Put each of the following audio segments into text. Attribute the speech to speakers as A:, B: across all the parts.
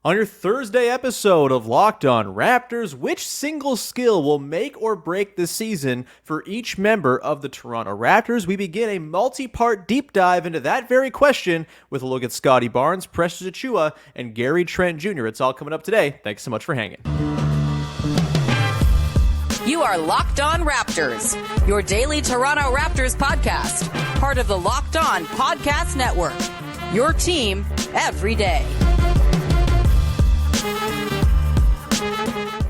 A: On your Thursday episode of Locked On Raptors, which single skill will make or break the season for each member of the Toronto Raptors? We begin a multi-part deep dive into that very question with a look at Scottie Barnes, Precious Achiuwa, and Gary Trent Jr. It's all coming up today. Thanks so much for hanging.
B: You are Locked On Raptors, your daily Toronto Raptors podcast, part of the Locked On Podcast Network, your team every day.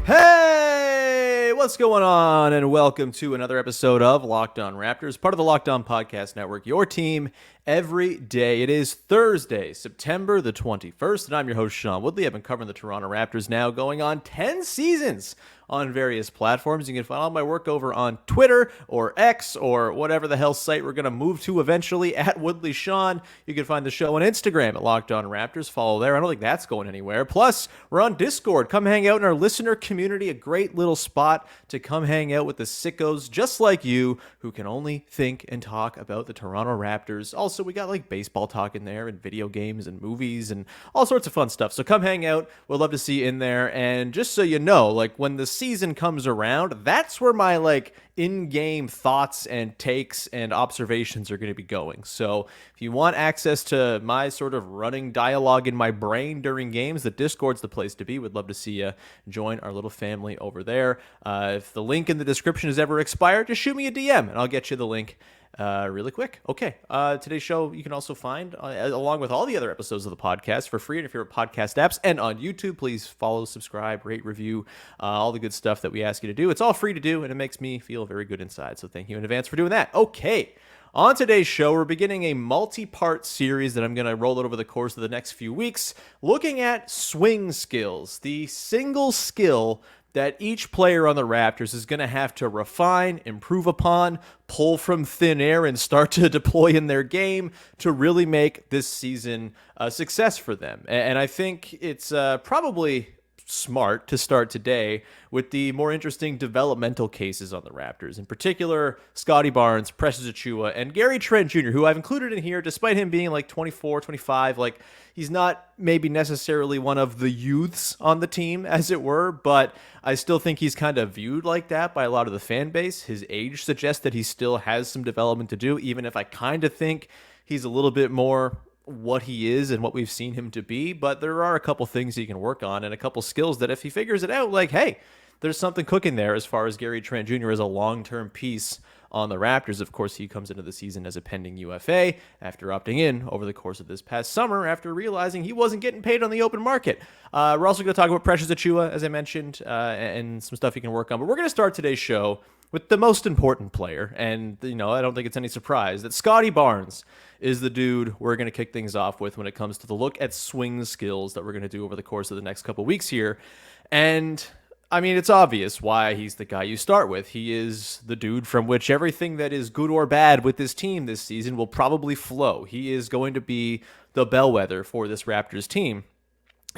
A: Hey, what's going on? And welcome to another episode of Locked On Raptors, part of the Locked On Podcast Network, your team every day. It is Thursday, September the 21st, and I'm your host, Sean Woodley. I've been covering the Toronto Raptors now going on 10 seasons on various platforms. You can find all my work over on Twitter or X or whatever the hell site we're going to move to eventually, at Woodley Sean. You can find the show on Instagram at Locked On Raptors. Follow there. I don't think that's going anywhere. Plus, we're on Discord. Come hang out in our listener community, a great little spot to come hang out with the sickos just like you who can only think and talk about the Toronto Raptors. Also, we got like baseball talk in there and video games and movies and all sorts of fun stuff. So come hang out. We'd love to see you in there. And just so you know, like when the season comes around, that's where my like in-game thoughts and takes and observations are going to be going. So if you want access to my sort of running dialogue in my brain during games, the Discord's the place to be. We'd love to see you join our little family over there. If the link in the description has ever expired, just shoot me a DM and I'll get you the link really quick. Okay. Today's show you can also find along with all the other episodes of the podcast for free in your favorite podcast apps and on YouTube. Please follow, subscribe, rate, review, all the good stuff that we ask you to do. It's all free to do and it makes me feel very good inside. So thank you in advance for doing that. Okay. On today's show, we're beginning a multi-part series that I'm going to roll out over the course of the next few weeks, looking at swing skills, the single skill that each player on the Raptors is going to have to refine, improve upon, pull from thin air, and start to deploy in their game to really make this season a success for them. And I think it's probably smart to start today with the more interesting developmental cases on the Raptors. In particular, Scottie Barnes, Precious Achiuwa, and Gary Trent Jr., who I've included in here despite him being like 24, 25. Like, he's not maybe necessarily one of the youths on the team, as it were, but I still think he's kind of viewed like that by a lot of the fan base. His age suggests that he still has some development to do, even if I kind of think he's a little bit more what he is and what we've seen him to be. But there are a couple things he can work on and a couple skills that if he figures it out, like, hey, there's something cooking there as far as Gary Trent Jr. as a long-term piece on the Raptors. Of course, he comes into the season as a pending UFA after opting in over the course of this past summer after realizing he wasn't getting paid on the open market. We're also going to talk about Precious Achiuwa, as I mentioned, and some stuff he can work on. But we're going to start today's show with the most important player. And, you know, I don't think it's any surprise that Scottie Barnes is the dude we're going to kick things off with when it comes to the look at swing skills that we're going to do over the course of the next couple weeks here. And I mean, it's obvious why he's the guy you start with. He is the dude from which everything that is good or bad with this team this season will probably flow. He is going to be the bellwether for this Raptors team.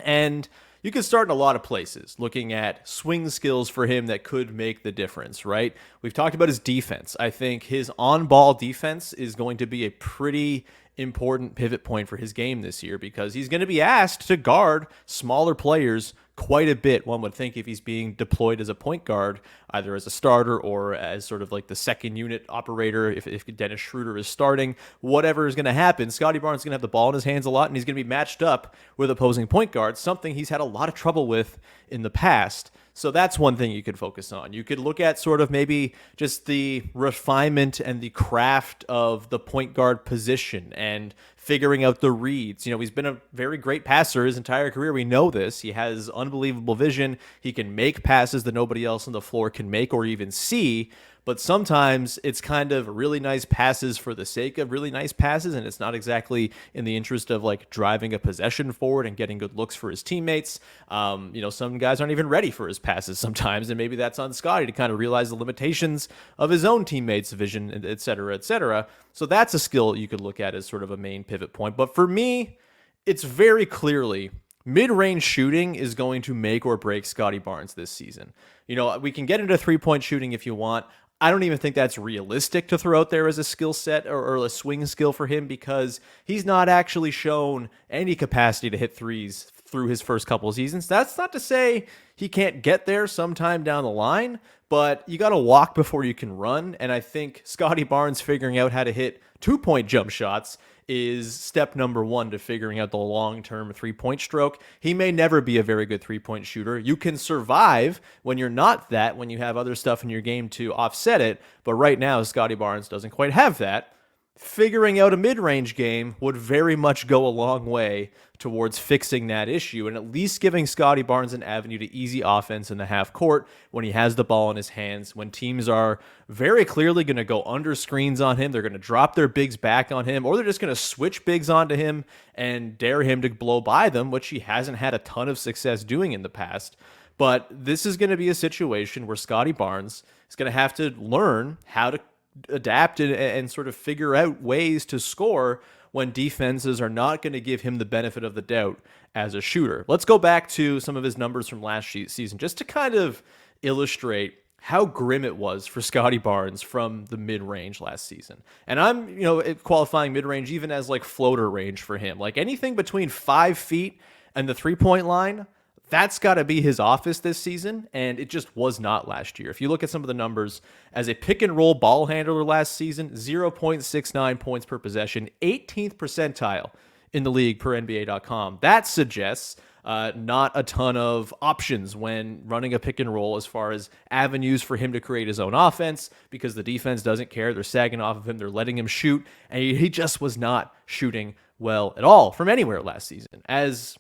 A: And you can start in a lot of places looking at swing skills for him that could make the difference, right? We've talked about his defense. I think his on-ball defense is going to be a pretty important pivot point for his game this year because he's going to be asked to guard smaller players quite a bit, one would think, if he's being deployed as a point guard, either as a starter or as sort of like the second unit operator. If Dennis Schroeder is starting, whatever is going to happen, Scottie Barnes is going to have the ball in his hands a lot, and he's going to be matched up with opposing point guards, something he's had a lot of trouble with in the past. So that's one thing you could focus on. You could look at sort of maybe just the refinement and the craft of the point guard position and figuring out the reads. You know, he's been a very great passer his entire career. We know this. He has unbelievable vision. He can make passes that nobody else on the floor can make or even see. But sometimes it's kind of really nice passes for the sake of really nice passes, and it's not exactly in the interest of like driving a possession forward and getting good looks for his teammates. You know, some guys aren't even ready for his passes sometimes, and maybe that's on Scottie to kind of realize the limitations of his own teammates' vision, et cetera, et cetera. So that's a skill you could look at as sort of a main pivot point. But for me, it's very clearly mid-range shooting is going to make or break Scottie Barnes this season. You know, we can get into three-point shooting if you want. I don't even think that's realistic to throw out there as a skill set or a swing skill for him because he's not actually shown any capacity to hit threes through his first couple of seasons. That's not to say he can't get there sometime down the line, but you got to walk before you can run. And I think Scottie Barnes figuring out how to hit 2-point jump shots is step number one to figuring out the long-term three-point stroke. He may never be a very good three-point shooter. You can survive when you're not that, when you have other stuff in your game to offset it. But right now, Scottie Barnes doesn't quite have that. Figuring out a mid-range game would very much go a long way towards fixing that issue and at least giving Scottie Barnes an avenue to easy offense in the half court when he has the ball in his hands, when teams are very clearly going to go under screens on him, they're going to drop their bigs back on him, or they're just going to switch bigs onto him and dare him to blow by them, which he hasn't had a ton of success doing in the past. But this is going to be a situation where Scottie Barnes is going to have to learn how to adapt and sort of figure out ways to score when defenses are not going to give him the benefit of the doubt as a shooter. Let's go back to some of his numbers from last season just to kind of illustrate how grim it was for Scottie Barnes from the mid-range last season. And I'm, qualifying mid-range even as like floater range for him. Like anything between 5 feet and the three-point line, that's got to be his office this season, and it just was not last year. If you look at some of the numbers, as a pick-and-roll ball handler last season, 0.69 points per possession, 18th percentile in the league per NBA.com. That suggests not a ton of options when running a pick-and-roll as far as avenues for him to create his own offense because the defense doesn't care. They're sagging off of him. They're letting him shoot, and he just was not shooting well at all from anywhere last season. As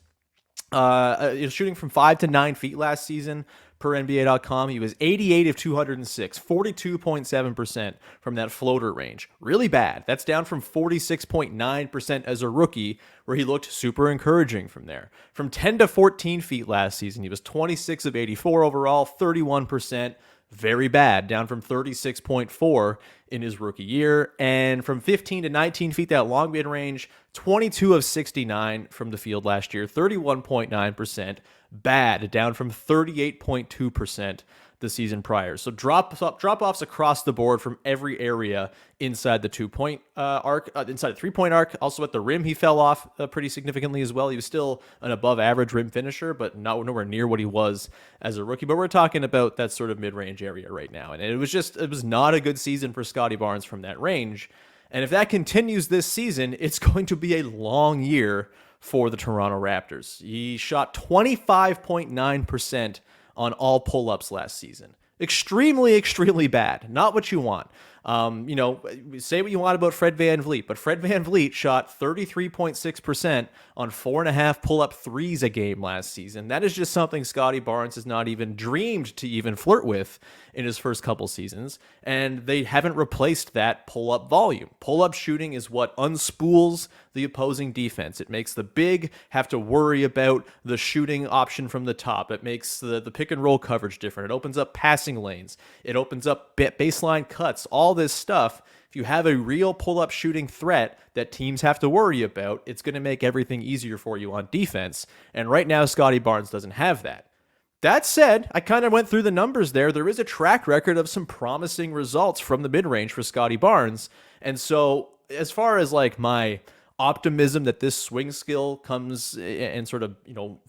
A: shooting from 5 to 9 feet last season per NBA.com, he was 88 of 206, 42.7% from that floater range. Really bad. That's down from 46.9% as a rookie, where he looked super encouraging from there. From 10 to 14 feet last season, he was 26 of 84 overall, 31%. Very bad, down from 36.4 in his rookie year. And from 15 to 19 feet, that long mid-range, 22 of 69 from the field last year, 31.9%. Bad, down from 38.2% the season prior. So drop-offs across the board from every area inside the 2-point arc, inside the 3-point arc. Also at the rim, he fell off pretty significantly as well. He was still an above-average rim finisher, but nowhere near what he was as a rookie. But we're talking about that sort of mid-range area right now, and it was not a good season for Scottie Barnes from that range. And if that continues this season, it's going to be a long year for the Toronto Raptors. He shot 25.9% on all pull-ups last season. Extremely, extremely bad. Not what you want. Say what you want about Fred VanVleet, but Fred VanVleet shot 33.6% on 4.5 pull-up threes a game last season. That is just something Scottie Barnes has not even dreamed to even flirt with in his first couple seasons, and they haven't replaced that pull-up volume. Pull-up shooting is what unspools the opposing defense. It makes the big have to worry about the shooting option from the top. It makes the pick-and-roll coverage different. It opens up passing lanes. It opens up baseline cuts, all this stuff. If you have a real pull-up shooting threat that teams have to worry about, it's going to make everything easier for you on defense. And right now, Scottie Barnes doesn't have that. That said, I kind of went through the numbers there. There is a track record of some promising results from the mid-range for Scottie Barnes. And so as far as like my optimism that this swing skill comes and sort of,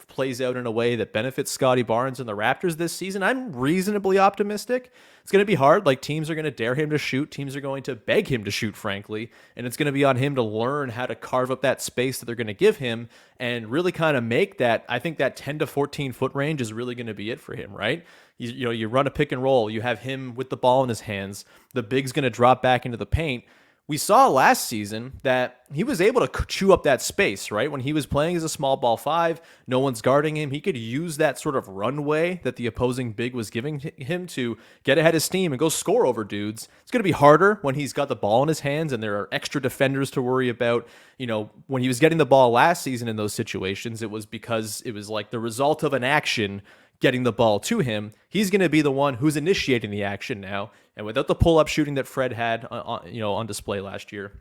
A: plays out in a way that benefits Scottie Barnes and the Raptors this season, I'm reasonably optimistic. It's going to be hard. Like, teams are going to dare him to shoot. Teams are going to beg him to shoot, frankly. And it's going to be on him to learn how to carve up that space that they're going to give him and really kind of make that. I think that 10 to 14 foot range is really going to be it for him, right? You run a pick and roll. You have him with the ball in his hands. The big's going to drop back into the paint. We saw last season that he was able to chew up that space, right? When he was playing as a small ball 5, no one's guarding him. He could use that sort of runway that the opposing big was giving him to get ahead of steam and go score over dudes. It's going to be harder when he's got the ball in his hands and there are extra defenders to worry about. When he was getting the ball last season in those situations, it was because it was like the result of an action getting the ball to him. He's going to be the one who's initiating the action now. And without the pull-up shooting that Fred had on display last year,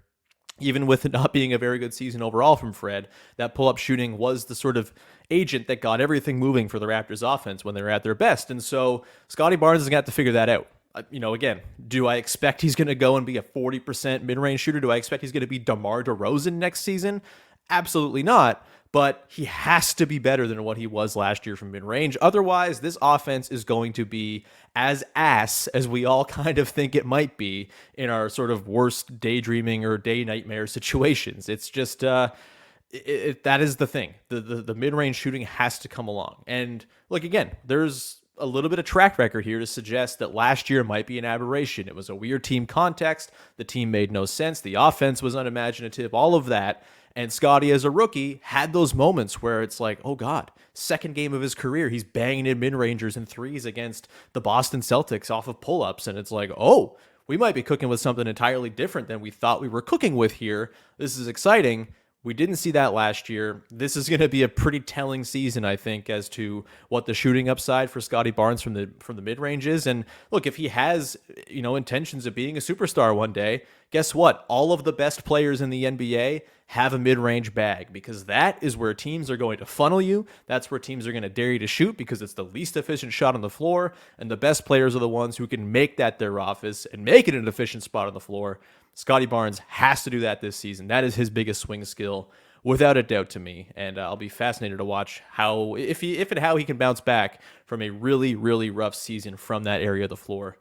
A: even with it not being a very good season overall from Fred, that pull-up shooting was the sort of agent that got everything moving for the Raptors offense when they were at their best. And so Scottie Barnes is going to have to figure that out. Again, do I expect he's going to go and be a 40% mid-range shooter? Do I expect he's going to be DeMar DeRozan next season? Absolutely not. but he has to be better than what he was last year from mid-range. Otherwise, this offense is going to be as ass as we all kind of think it might be in our sort of worst daydreaming or day nightmare situations. It's just that is the thing. The mid-range shooting has to come along. And look, again, there's a little bit of track record here to suggest that last year might be an aberration. It was a weird team context. The team made no sense. The offense was unimaginative, all of that. And Scottie, as a rookie, had those moments where it's like, oh God, second game of his career, he's banging in mid-rangers and threes against the Boston Celtics off of pull-ups. And it's like, oh, we might be cooking with something entirely different than we thought we were cooking with here. This is exciting. We didn't see that last year. This is going to be a pretty telling season, I think, as to what the shooting upside for Scottie Barnes from the mid-range is. And look, if he has, intentions of being a superstar one day, guess what? All of the best players in the NBA have a mid-range bag, because that is where teams are going to funnel you. That's where teams are going to dare you to shoot, because it's the least efficient shot on the floor. And the best players are the ones who can make that their office and make it an efficient spot on the floor. Scottie Barnes has to do that this season. That is his biggest swing skill, without a doubt, to me. And I'll be fascinated to watch how he can bounce back from a really, really rough season from that area of the floor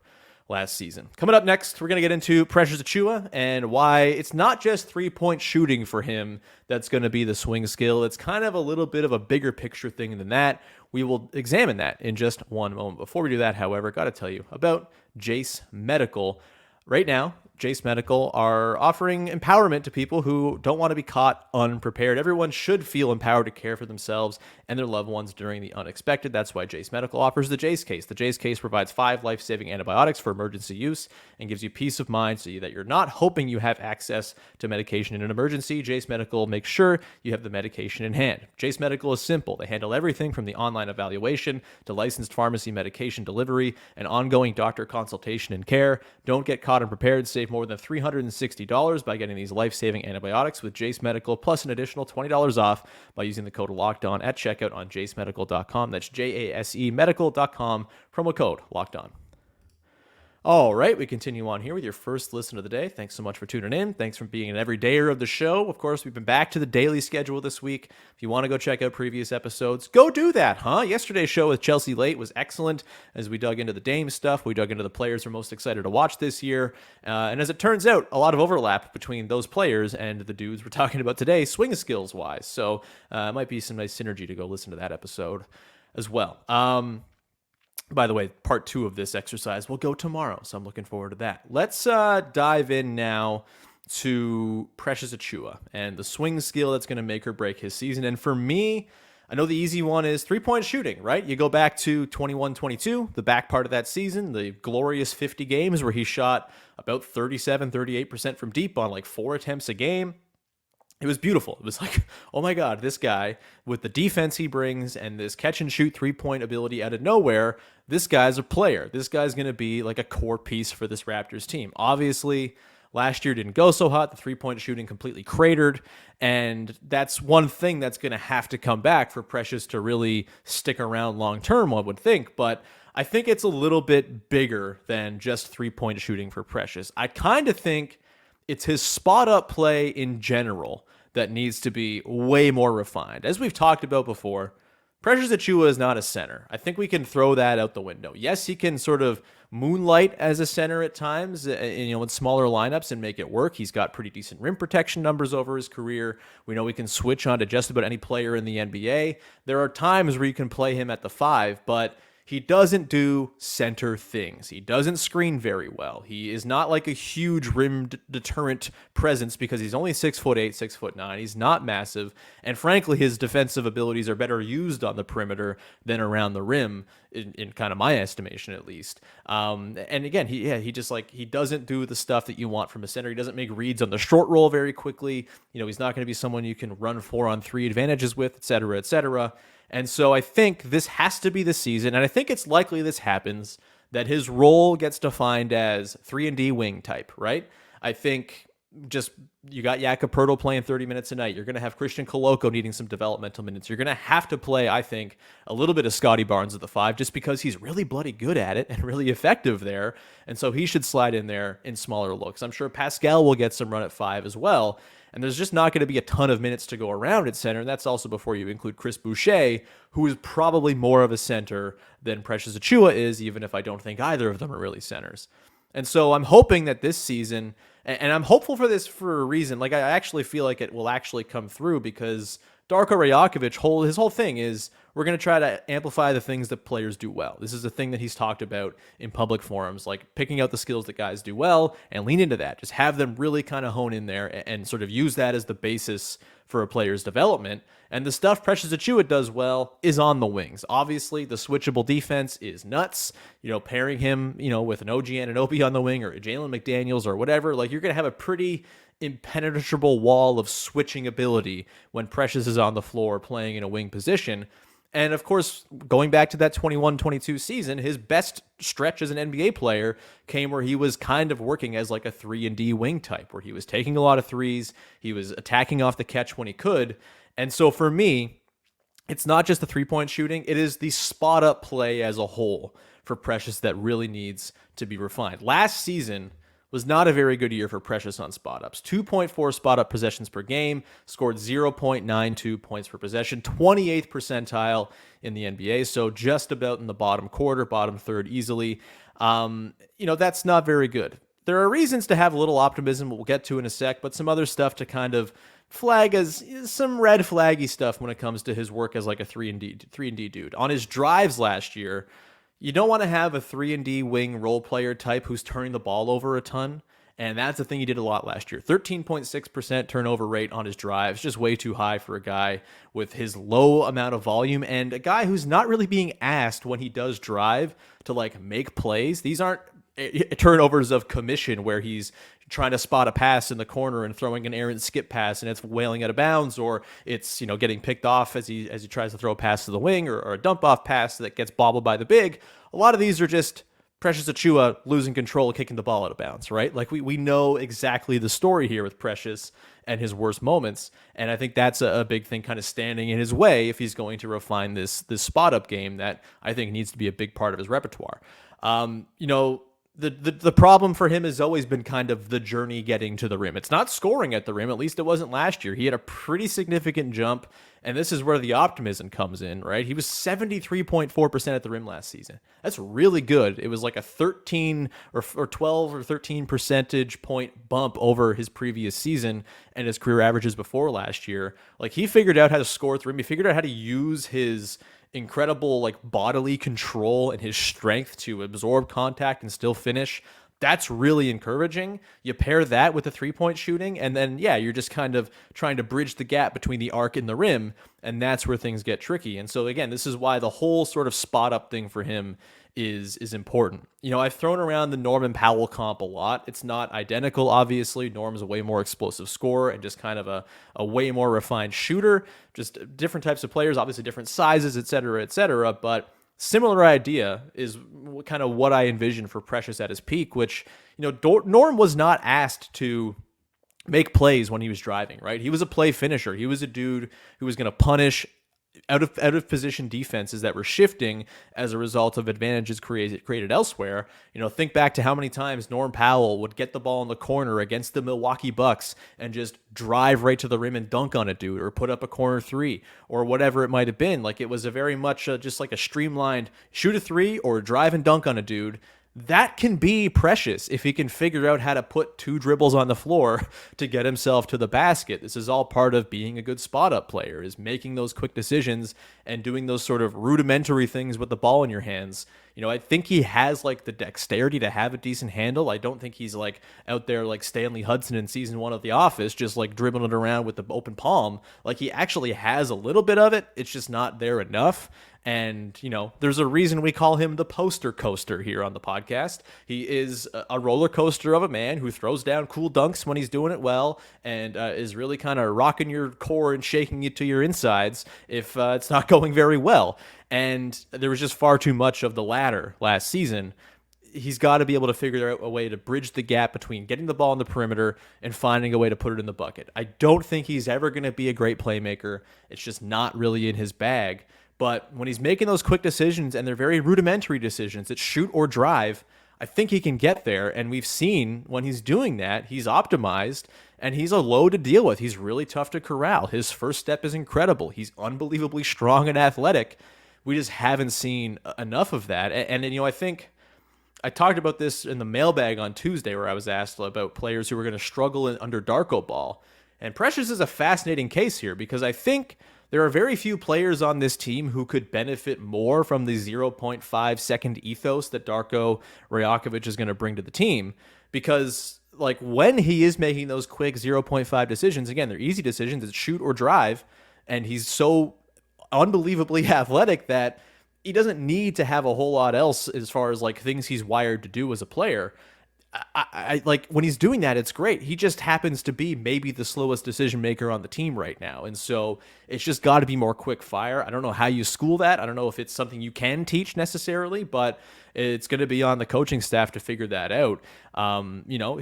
A: last season. Coming up next, we're going to get into Precious Achiuwa and why it's not just three-point shooting for him that's going to be the swing skill. It's kind of a little bit of a bigger picture thing than that. We will examine that in just one moment. Before we do that, however, got to tell you about Jase Medical. Right now, Jase Medical are offering empowerment to people who don't want to be caught unprepared. Everyone should feel empowered to care for themselves and their loved ones during the unexpected. That's why Jase Medical offers the Jase Case. The Jase Case provides 5 life-saving antibiotics for emergency use and gives you peace of mind so that you're not hoping you have access to medication in an emergency. Jase Medical makes sure you have the medication in hand. Jase Medical is simple. They handle everything from the online evaluation to licensed pharmacy medication delivery and ongoing doctor consultation and care. Don't get caught unprepared. Save more than $360 by getting these life-saving antibiotics with Jase Medical, plus an additional $20 off by using the code LOCKEDON at checkout on jasemedical.com. That's JASE medical.com, promo code LOCKEDON. All right, we continue on here with your first listen of the day. Thanks so much for tuning in. Thanks for being an everydayer of the show. Of course, we've been back to the daily schedule this week. If you want to go check out previous episodes, go do that, huh? Yesterday's show with Chelsea Late was excellent as we dug into the Dame stuff. We dug into the players we're most excited to watch this year. And as it turns out, a lot of overlap between those players and the dudes we're talking about today, swing skills-wise. So it might be some nice synergy to go listen to that episode as well. By the way, part 2 of this exercise will go tomorrow, so I'm looking forward to that. Let's dive in now to Precious Achiuwa and the swing skill that's going to make or break his season. And for me, I know the easy one is three-point shooting, right? You go back to 21-22, the back part of that season, the glorious 50 games where he shot about 38% from deep on like 4 attempts a game. It was beautiful. It was like, oh my God, this guy with the defense he brings and this catch and shoot three-point ability out of nowhere, this guy's a player. This guy's going to be like a core piece for this Raptors team. Obviously, last year didn't go so hot. The three-point shooting completely cratered. And that's one thing that's going to have to come back for Precious to really stick around long-term, one would think. But I think it's a little bit bigger than just three-point shooting for Precious. I kind of think it's his spot-up play in general that needs to be way more refined. As we've talked about before, Precious Achiuwa is not a center. I think we can throw that out the window. Yes, he can sort of moonlight as a center at times, in smaller lineups and make it work. He's got pretty decent rim protection numbers over his career. We know we can switch on to just about any player in the NBA. There are times where you can play him at the 5, but he doesn't do center things. He doesn't screen very well. He is not like a huge rim deterrent presence because he's only 6'8", 6'9". He's not massive. And frankly, his defensive abilities are better used on the perimeter than around the rim, in kind of my estimation, at least. And again, he doesn't do the stuff that you want from a center. He doesn't make reads on the short roll very quickly. He's not going to be someone you can run 4-on-3 advantages with, et cetera, et cetera. And so I think this has to be the season, and I think it's likely this happens, that his role gets defined as 3-and-D wing type, right? I think just you got Jakob Poeltl playing 30 minutes a night. You're going to have Christian Koloko needing some developmental minutes. You're going to have to play, I think, a little bit of Scottie Barnes at the 5 just because he's really bloody good at it and really effective there. And so he should slide in there in smaller looks. I'm sure Pascal will get some run at 5 as well. And there's just not going to be a ton of minutes to go around at center. And that's also before you include Chris Boucher, who is probably more of a center than Precious Achiuwa is, even if I don't think either of them are really centers. And so I'm hoping that this season, and I'm hopeful for this for a reason, like I actually feel like it will actually come through because Darko Rajakovic, his whole thing is we're going to try to amplify the things that players do well. This is a thing that he's talked about in public forums, like picking out the skills that guys do well and lean into that. Just have them really kind of hone in there and sort of use that as the basis for a player's development. And the stuff Precious Achiuwa does well is on the wings. Obviously, the switchable defense is nuts. Pairing him, with an OG Anunoby on the wing or a Jalen McDaniels or whatever, like you're going to have a pretty impenetrable wall of switching ability when Precious is on the floor playing in a wing position. And of course, going back to that 21-22 season, his best stretch as an NBA player came where he was kind of working as like a 3-and-D wing type, where he was taking a lot of threes, he was attacking off the catch when he could. And so for me, it's not just the three-point shooting, it is the spot-up play as a whole for Precious that really needs to be refined. Last season was not a very good year for Precious on spot-ups. 2.4 spot-up possessions per game, scored 0.92 points per possession, 28th percentile in the NBA, so just about in the bottom quarter, bottom third easily. That's not very good. There are reasons to have a little optimism, we'll get to in a sec, but some other stuff to kind of flag as some red flaggy stuff when it comes to his work as like a 3-and-D dude. On his drives last year, you don't want to have a 3-and-D wing role player type who's turning the ball over a ton. And that's the thing he did a lot last year. 13.6% turnover rate on his drives, just way too high for a guy with his low amount of volume and a guy who's not really being asked when he does drive to like make plays. These aren't turnovers of commission where he's trying to spot a pass in the corner and throwing an errant skip pass and it's wailing out of bounds, or it's getting picked off as he tries to throw a pass to the wing, or a dump off pass that gets bobbled by the big. A lot of these are just Precious Achiuwa losing control, kicking the ball out of bounds, right? Like we know exactly the story here with Precious and his worst moments, and I think that's a big thing kind of standing in his way if he's going to refine this spot up game that I think needs to be a big part of his repertoire. The problem for him has always been kind of the journey getting to the rim. It's not scoring at the rim, at least it wasn't last year. He had a pretty significant jump, and this is where the optimism comes in, right? He was 73.4% at the rim last season. That's really good. It was like a 13 or 12 or 13 percentage point bump over his previous season and his career averages before last year. Like, he figured out how to score at the rim. He figured out how to use his incredible like bodily control and his strength to absorb contact and still finish. That's really encouraging. You pair that with the three-point shooting, and then you're just kind of trying to bridge the gap between the arc and the rim, and that's where things get tricky. And so again, this is why the whole sort of spot up thing for him is important. I've thrown around the Norman Powell comp a lot. It's not identical, obviously. Norm's a way more explosive scorer and just kind of a way more refined shooter. Just different types of players, obviously different sizes, et cetera, but similar idea is kind of what I envision for Precious at his peak, which, Norm was not asked to make plays when he was driving, right? He was a play finisher. He was a dude who was going to punish out of position defenses that were shifting as a result of advantages created elsewhere. Think back to how many times Norm Powell would get the ball in the corner against the Milwaukee Bucks and just drive right to the rim and dunk on a dude, or put up a corner three, or whatever it might have been. Like, it was a very much just like a streamlined shoot a three or drive and dunk on a dude. That can be Precious if he can figure out how to put two dribbles on the floor to get himself to the basket. This is all part of being a good spot-up player, is making those quick decisions and doing those sort of rudimentary things with the ball in your hands. I think he has like the dexterity to have a decent handle. I don't think he's like out there like Stanley Hudson in season 1 of The Office, just like dribbling it around with the open palm. Like, he actually has a little bit of it. It's just not there enough. And, there's a reason we call him the poster coaster here on the podcast. He is a roller coaster of a man who throws down cool dunks when he's doing it well, and is really kind of rocking your core and shaking you to your insides if it's not going very well. And there was just far too much of the latter last season. he's got to be able to figure out a way to bridge the gap between getting the ball on the perimeter and finding a way to put it in the bucket. I don't think he's ever going to be a great playmaker. It's just not really in his bag. But when he's making those quick decisions, and they're very rudimentary decisions, it's shoot or drive, I think he can get there. And we've seen when he's doing that, he's optimized and he's a load to deal with. He's really tough to corral. His first step is incredible. He's unbelievably strong and athletic. We just haven't seen enough of that. And I think I talked about this in the mailbag on Tuesday, where I was asked about players who were going to struggle under Darko ball. And Precious is a fascinating case here, because I think there are very few players on this team who could benefit more from the 0.5 second ethos that Darko Rajakovic is going to bring to the team. Because like when he is making those quick 0.5 decisions, again, they're easy decisions. It's shoot or drive. And he's so unbelievably athletic that he doesn't need to have a whole lot else as far as like things he's wired to do as a player. I like when he's doing that, it's great. He just happens to be maybe the slowest decision maker on the team right now. And so it's just got to be more quick fire. I don't know how you school that. I don't know if it's something you can teach necessarily, but it's going to be on the coaching staff to figure that out.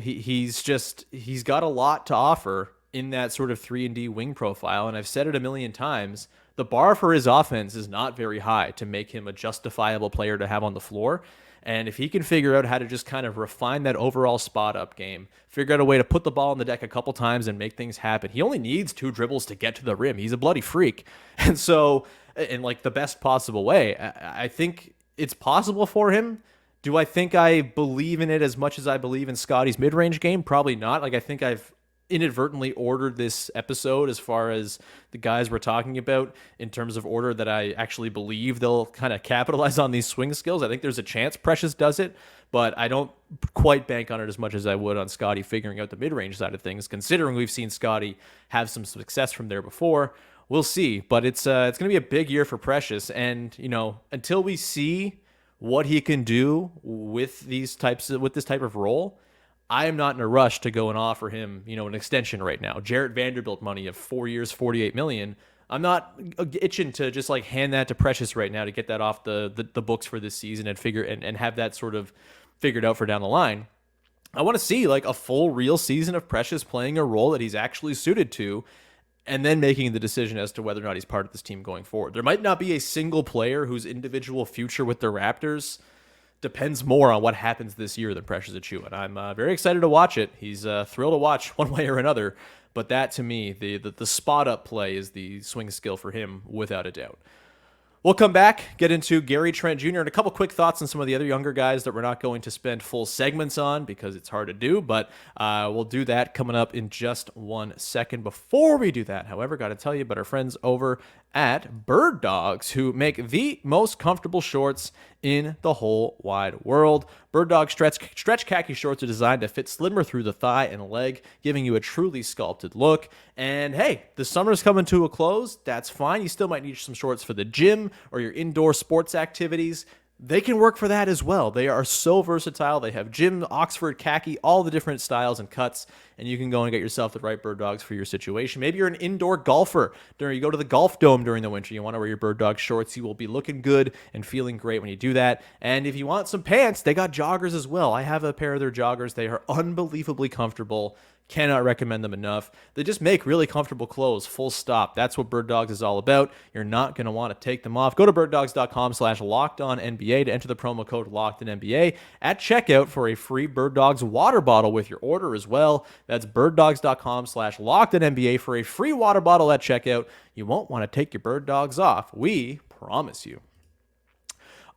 A: He's got a lot to offer in that sort of 3-and-D wing profile. And I've said it a million times, the bar for his offense is not very high to make him a justifiable player to have on the floor. And if he can figure out how to just kind of refine that overall spot up game, figure out a way to put the ball on the deck a couple times and make things happen. He only needs 2 dribbles to get to the rim. He's a bloody freak. And so, in like the best possible way, I think it's possible for him. Do I think I believe in it as much as I believe in Scottie's mid-range game? Probably not. Like, I think I've inadvertently ordered this episode as far as the guys we're talking about in terms of order that I actually believe they'll kind of capitalize on these swing skills. I think there's a chance Precious does it, but I don't quite bank on it as much as I would on Scottie figuring out the mid-range side of things, considering we've seen Scottie have some success from there before. We'll see, but it's going to be a big year for Precious, and until we see what he can do with this type of role, I am not in a rush to go and offer him, an extension right now. Jarrett Vanderbilt money of 4 years, $48 million. I'm not itching to just like hand that to Precious right now to get that off the books for this season and have that sort of figured out for down the line. I want to see like a full real season of Precious playing a role that he's actually suited to, and then making the decision as to whether or not he's part of this team going forward. There might not be a single player whose individual future with the Raptors depends more on what happens this year than Precious Achiuwa. And I'm very excited to watch it. He's thrilled to watch one way or another. But that, to me, the spot-up play is the swing skill for him, without a doubt. We'll come back, get into Gary Trent Jr., and a couple quick thoughts on some of the other younger guys that we're not going to spend full segments on because it's hard to do, but we'll do that coming up in just 1 second. Before we do that, however, got to tell you about our friends over at Bird Dogs, who make the most comfortable shorts in the whole wide world. Bird Dog stretch khaki shorts are designed to fit slimmer through the thigh and leg, giving you a truly sculpted look. And hey, the summer's coming to a close. That's fine. You still might need some shorts for the gym or your indoor sports activities. They can work for that as well. They are so versatile. They have gym, Oxford, khaki, all the different styles and cuts, and you can go and get yourself the right Bird Dogs for your situation. Maybe you're an indoor golfer. You go to the golf dome during the winter. You want to wear your Bird Dog shorts. You will be looking good and feeling great when you do that. And if you want some pants, they got joggers as well. I have a pair of their joggers. They are unbelievably comfortable. Cannot recommend them enough. They just make really comfortable clothes, full stop. That's what Bird Dogs is all about. You're not going to want to take them off. Go to birddogs.com/LockedOnNBA to enter the promo code LockedOnNBA at checkout for a free Bird Dogs water bottle with your order as well. That's birddogs.com/LockedOnNBA for a free water bottle at checkout. You won't want to take your Bird Dogs off. We promise you.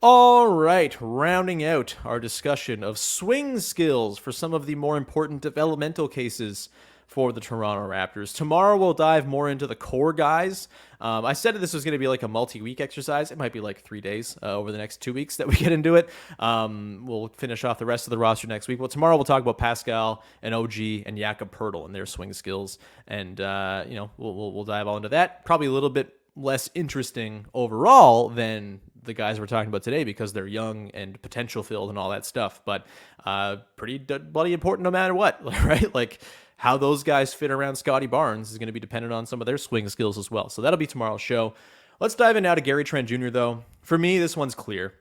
A: All right, rounding out our discussion of swing skills for some of the more important developmental cases for the Toronto Raptors. Tomorrow we'll dive more into the core guys. I said that this was going to be like a multi-week exercise. It might be like 3 days over the next 2 weeks that we get into it. We'll finish off the rest of the roster next week. Well, tomorrow we'll talk about Pascal and OG and Jakob Poeltl and their swing skills. And, we'll dive all into that. Probably a little bit less interesting overall than the guys we're talking about today because they're young and potential filled and all that stuff, but pretty bloody important no matter what, right? Like how those guys fit around Scottie Barnes is going to be dependent on some of their swing skills as well. So that'll be tomorrow's show. Let's dive in now to Gary Trent Jr. though. For me, this one's clear.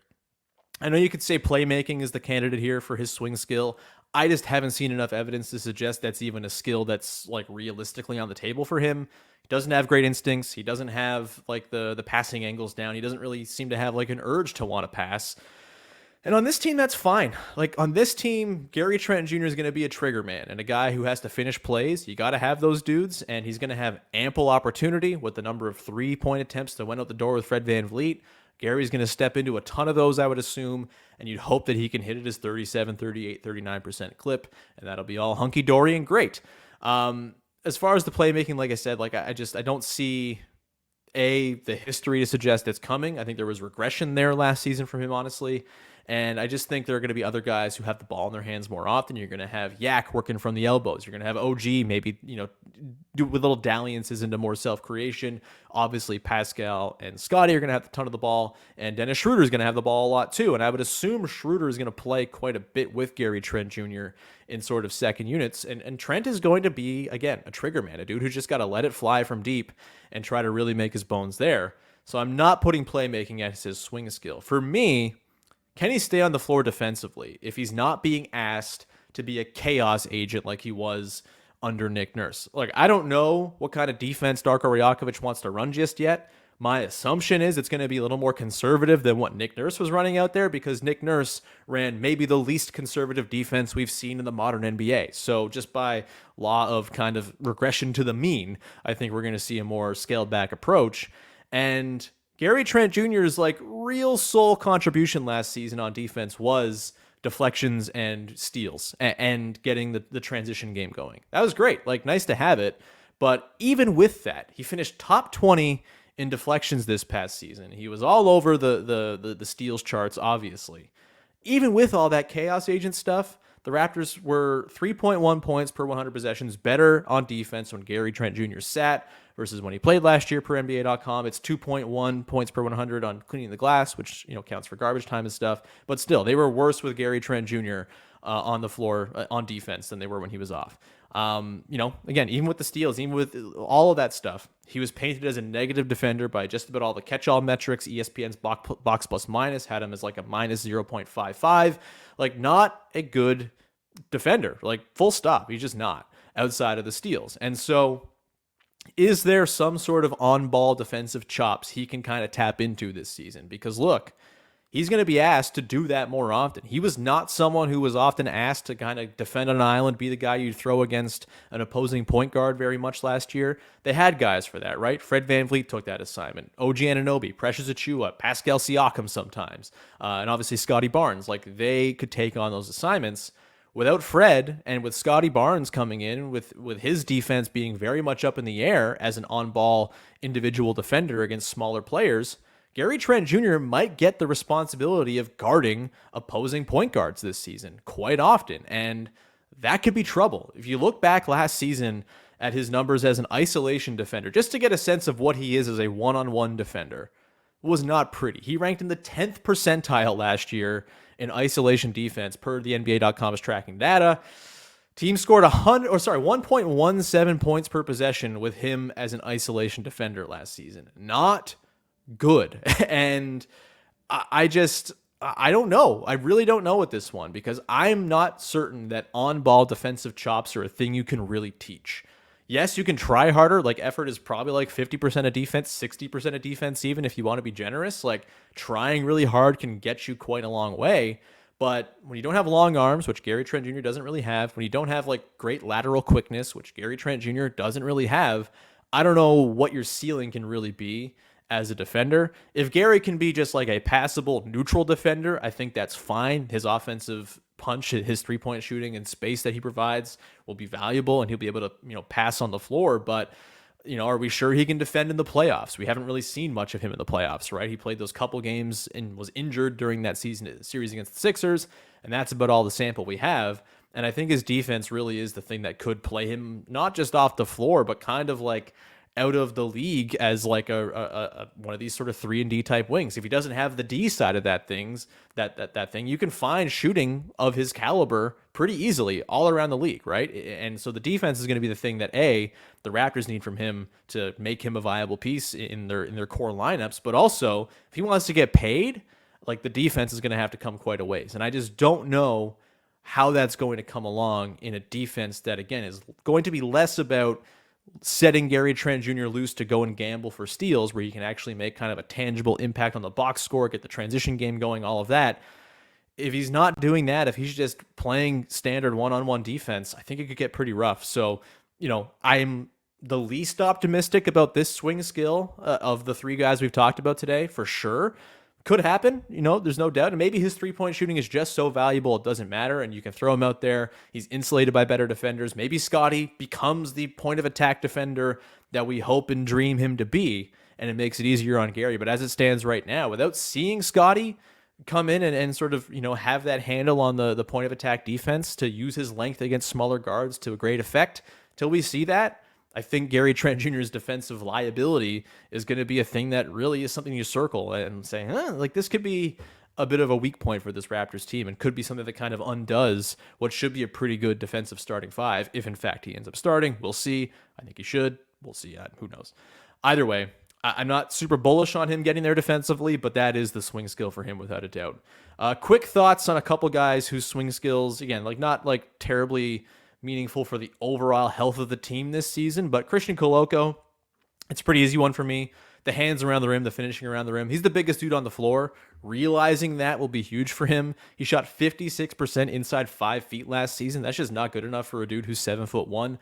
A: I know you could say playmaking is the candidate here for his swing skill. I just haven't seen enough evidence to suggest that's even a skill that's like realistically on the table for him. He doesn't have great instincts. He doesn't have like the passing angles down. He doesn't really seem to have like an urge to want to pass. And on this team, that's fine. Like on this team, Gary Trent Jr. is going to be a trigger man and a guy who has to finish plays. You got to have those dudes, and he's going to have ample opportunity with the number of 3-point attempts that went out the door with Fred VanVleet. Gary's going to step into a ton of those, I would assume, and you'd hope that he can hit it his 37, 38, 39% clip, and that'll be all hunky-dory and great. As far as the playmaking, like I said, like I don't see the history to suggest it's coming. I think there was regression there last season from him, honestly. And I just think there are going to be other guys who have the ball in their hands more often. You're going to have Yak working from the elbows. You're going to have OG maybe, do with little dalliances into more self-creation. Obviously, Pascal and Scottie are going to have a ton of the ball, and Dennis Schroeder is going to have the ball a lot too. And I would assume Schroeder is going to play quite a bit with Gary Trent Jr. in sort of second units. And Trent is going to be, again, a trigger man, a dude who's just got to let it fly from deep and try to really make his bones there. So I'm not putting playmaking as his swing skill. For me, can he stay on the floor defensively if he's not being asked to be a chaos agent like he was under Nick Nurse? Like, I don't know what kind of defense Darko Rajakovic wants to run just yet. My assumption is it's going to be a little more conservative than what Nick Nurse was running out there, because Nick Nurse ran maybe the least conservative defense we've seen in the modern NBA. So just by law of kind of regression to the mean, I think we're going to see a more scaled back approach. And Gary Trent Jr.'s like real sole contribution last season on defense was deflections and steals and getting the transition game going. That was great. Like, nice to have it. But even with that, he finished top 20 in deflections this past season. He was all over the steals charts, obviously. Even with all that chaos agent stuff, the Raptors were 3.1 points per 100 possessions better on defense when Gary Trent Jr. sat versus when he played last year per NBA.com. It's 2.1 points per 100 on cleaning the glass, which counts for garbage time and stuff. But still, they were worse with Gary Trent Jr. On the floor on defense than they were when he was off. Again, even with the steals, even with all of that stuff, he was painted as a negative defender by just about all the catch-all metrics. ESPN's box plus minus had him as like a minus 0.55. Like, not a good defender, like full stop. He's just not, outside of the steals. And so is there some sort of on-ball defensive chops he can kind of tap into this season? Because look, he's going to be asked to do that more often. He was not someone who was often asked to kind of defend an island, be the guy you'd throw against an opposing point guard very much last year. They had guys for that, right? Fred VanVleet took that assignment. OG Anunoby, Precious Achiuwa, Pascal Siakam sometimes, and obviously Scottie Barnes. Like, they could take on those assignments. Without Fred, and with Scottie Barnes coming in, with his defense being very much up in the air as an on-ball individual defender against smaller players, Gary Trent Jr. might get the responsibility of guarding opposing point guards this season quite often, and that could be trouble. If you look back last season at his numbers as an isolation defender, just to get a sense of what he is as a one-on-one defender, was not pretty. He ranked in the 10th percentile last year in isolation defense per the NBA.com's tracking data. Team scored 1.17 points per possession with him as an isolation defender last season. Not good. And I don't know. I really don't know with this one, because I'm not certain that on-ball defensive chops are a thing you can really teach. Yes, you can try harder. Like, effort is probably like 50% of defense, 60% of defense, even if you want to be generous. Like, trying really hard can get you quite a long way. But when you don't have long arms, which Gary Trent Jr. doesn't really have, when you don't have like great lateral quickness, which Gary Trent Jr. doesn't really have, I don't know what your ceiling can really be as a defender. If Gary can be just like a passable neutral defender, I think that's fine. His offensive punch, his three-point shooting and space that he provides will be valuable, and he'll be able to, pass on the floor. But, are we sure he can defend in the playoffs? We haven't really seen much of him in the playoffs, right? He played those couple games and was injured during that series against the Sixers, and that's about all the sample we have. And I think his defense really is the thing that could play him not just off the floor, but kind of like out of the league as like a one of these sort of 3-and-D type wings. If he doesn't have the D side of that thing, you can find shooting of his caliber pretty easily all around the league, right? And so the defense is going to be the thing that the Raptors need from him to make him a viable piece in their core lineups. But also, if he wants to get paid, like the defense is going to have to come quite a ways. And I just don't know how that's going to come along in a defense that, again, is going to be less about setting Gary Trent Jr. loose to go and gamble for steals, where you can actually make kind of a tangible impact on the box score, get the transition game going, all of that. If he's not doing that, if he's just playing standard one-on-one defense, I think it could get pretty rough. So, I'm the least optimistic about this swing skill of the three guys we've talked about today, for sure. Could happen, there's no doubt. And maybe his three-point shooting is just so valuable it doesn't matter, and you can throw him out there. He's insulated by better defenders. Maybe Scottie becomes the point of attack defender that we hope and dream him to be, and it makes it easier on Gary. But as it stands right now, without seeing Scottie come in and sort of, have that handle on the point of attack defense to use his length against smaller guards to a great effect, till we see that, I think Gary Trent Jr.'s defensive liability is going to be a thing that really is something you circle and say, this could be a bit of a weak point for this Raptors team, and could be something that kind of undoes what should be a pretty good defensive starting five, if in fact he ends up starting. We'll see. I think he should. We'll see. Who knows? Either way, I'm not super bullish on him getting there defensively, but that is the swing skill for him without a doubt. Quick thoughts on a couple guys whose swing skills, again, not terribly meaningful for the overall health of the team this season, but Christian Koloko, it's a pretty easy one for me. The hands around the rim, the finishing around the rim. He's the biggest dude on the floor. Realizing that will be huge for him. He shot 56% inside 5 feet last season. That's just not good enough for a dude who's 7'1".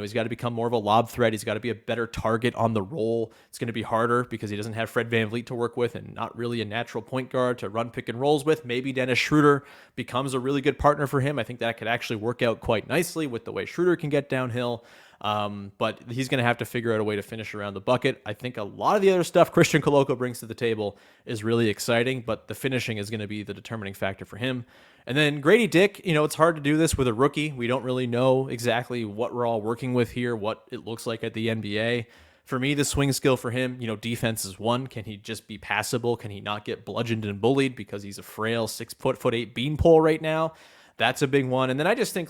A: He's got to become more of a lob threat. He's got to be a better target on the roll. It's going to be harder because he doesn't have Fred VanVleet to work with, and not really a natural point guard to run pick and rolls with. Maybe Dennis Schroeder becomes a really good partner for him. I think that could actually work out quite nicely with the way Schroeder can get downhill. But he's going to have to figure out a way to finish around the bucket. I think a lot of the other stuff Christian Koloko brings to the table is really exciting, but the finishing is going to be the determining factor for him. And then Gradey Dick, it's hard to do this with a rookie. We don't really know exactly what we're all working with here, what it looks like at the NBA. For me, the swing skill for him, defense is one. Can he just be passable? Can he not get bludgeoned and bullied because he's a frail 6'8" beanpole right now? That's a big one. And then I just think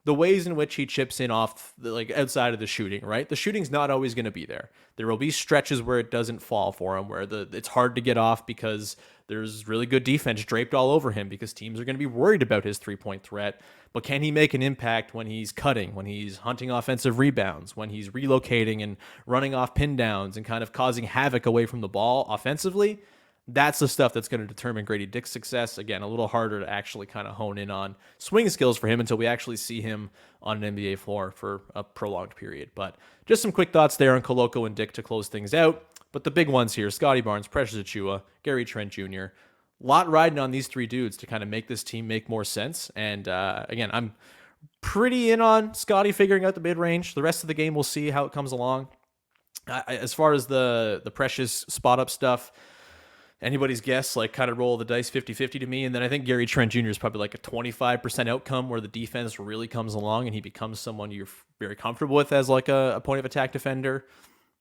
A: the ways in which he chips in off outside of the shooting, right? The shooting's not always going to be there. There will be stretches where it doesn't fall for him, where it's hard to get off because there's really good defense draped all over him because teams are going to be worried about his three-point threat. But can he make an impact when he's cutting, when he's hunting offensive rebounds, when he's relocating and running off pin downs and kind of causing havoc away from the ball offensively? That's the stuff that's going to determine Gradey Dick's success. Again, a little harder to actually kind of hone in on swing skills for him until we actually see him on an NBA floor for a prolonged period. But just some quick thoughts there on Koloko and Dick to close things out. But the big ones here, Scottie Barnes, Precious Achiuwa, Gary Trent Jr., a lot riding on these three dudes to kind of make this team make more sense. And again, I'm pretty in on Scottie figuring out the mid-range. The rest of the game, we'll see how it comes along. As far as the Precious spot-up stuff, anybody's guess, kind of roll the dice 50-50 to me. And then I think Gary Trent Jr. is probably a 25% outcome where the defense really comes along and he becomes someone you're very comfortable with as a point of attack defender.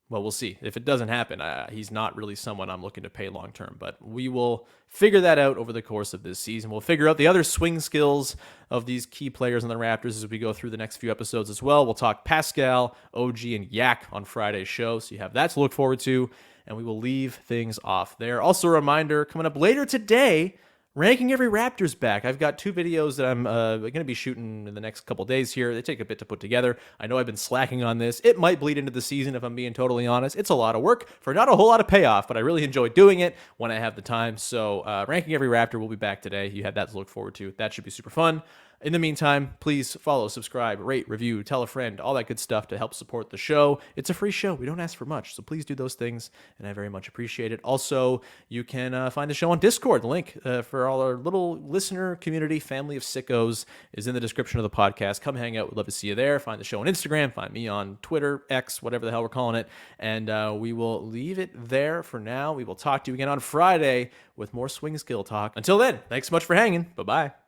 A: Well, we'll see. If it doesn't happen, he's not really someone I'm looking to pay long-term. But we will figure that out over the course of this season. We'll figure out the other swing skills of these key players on the Raptors as we go through the next few episodes as well. We'll talk Pascal, OG, and Yak on Friday's show, so you have that to look forward to. And we will leave things off there. Also, a reminder, coming up later today, ranking every Raptors back. I've got 2 videos that I'm going to be shooting in the next couple days here. They take a bit to put together. I know I've been slacking on this. It might bleed into the season if I'm being totally honest. It's a lot of work for not a whole lot of payoff, but I really enjoy doing it when I have the time. So ranking every Raptor will be back today. You have that to look forward to. That should be super fun. In the meantime, please follow, subscribe, rate, review, tell a friend, all that good stuff to help support the show. It's a free show. We don't ask for much, so please do those things, and I very much appreciate it. Also, you can find the show on Discord. The link for all our little listener community, family of sickos, is in the description of the podcast. Come hang out. We'd love to see you there. Find the show on Instagram. Find me on Twitter, X, whatever the hell we're calling it. And we will leave it there for now. We will talk to you again on Friday with more swing skill talk. Until then, thanks so much for hanging. Bye-bye.